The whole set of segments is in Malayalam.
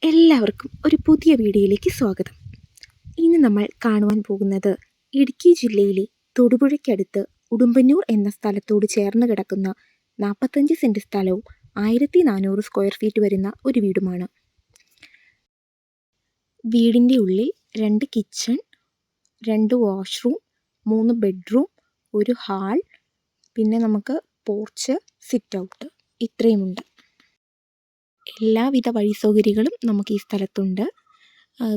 എല്ലാവർക്കും ഒരു പുതിയ വീഡിയോയിലേക്ക് സ്വാഗതം. ഇന്ന് നമ്മൾ കാണുവാൻ പോകുന്നത് ഇടുക്കി ജില്ലയിലെ തൊടുപുഴയ്ക്കടുത്ത് ഉടുമ്പന്നൂർ എന്ന സ്ഥലത്തോട് ചേർന്ന് കിടക്കുന്ന 45 സെൻറ് സ്ഥലവും 1400 സ്ക്വയർ ഫീറ്റ് വരുന്ന ഒരു വീടുമാണ്. വീടിൻ്റെ ഉള്ളിൽ 2 കിച്ചൺ, 2 വാഷ്റൂം, 3 ബെഡ്റൂം, ഒരു ഹാൾ, പിന്നെ നമുക്ക് പോർച്ച്, സിറ്റ് ഔട്ട് ഇത്രയുമുണ്ട്. എല്ലാവിധ വഴി സൗകര്യങ്ങളും നമുക്ക് ഈ സ്ഥലത്തുണ്ട്.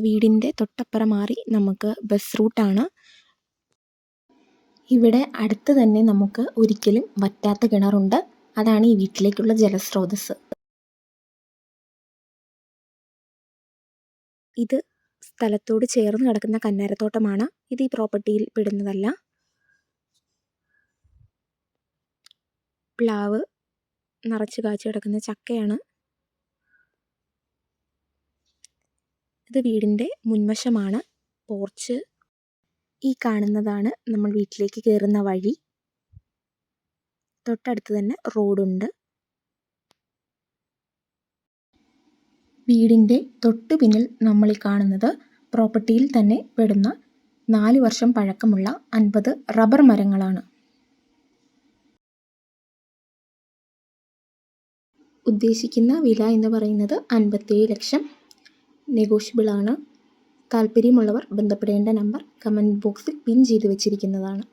വീടിൻ്റെ തൊട്ടപ്പുറം മാറി നമുക്ക് ബസ് റൂട്ടാണ്. ഇവിടെ അടുത്ത് തന്നെ നമുക്ക് ഒരിക്കലും വറ്റാത്ത കിണറുണ്ട്. അതാണ് ഈ വീട്ടിലേക്കുള്ള ജലസ്രോതസ്. ഇത് സ്ഥലത്തോട് ചേർന്ന് കിടക്കുന്ന കന്നേരത്തോട്ടമാണ്. ഇത് ഈ പ്രോപ്പർട്ടിയിൽ പെടുന്നതല്ല. പ്ലാവ് നിറച്ച് കാച്ചു കിടക്കുന്ന ചക്കയാണ്. ഇത് വീടിൻ്റെ മുൻവശമാണ്. പോർച്ച് ഈ കാണുന്നതാണ് നമ്മൾ വീട്ടിലേക്ക് കയറുന്ന വഴി. തൊട്ടടുത്ത് തന്നെ റോഡുണ്ട്. വീടിൻ്റെ തൊട്ടു പിന്നിൽ നമ്മൾ ഈ കാണുന്നത് പ്രോപ്പർട്ടിയിൽ തന്നെ പെടുന്ന 4 വർഷം പഴക്കമുള്ള 50 റബ്ബർ മരങ്ങളാണ്. ഉദ്ദേശിക്കുന്ന വില എന്ന് പറയുന്നത് 57 ലക്ഷം. നെഗോഷ്യബിൾ ആണ്. താല്പര്യമുള്ളവർ ബന്ധപ്പെടേണ്ട നമ്പർ കമൻറ്റ് ബോക്സിൽ പിൻ ചെയ്ത് വെച്ചിരിക്കുന്നതാണ്.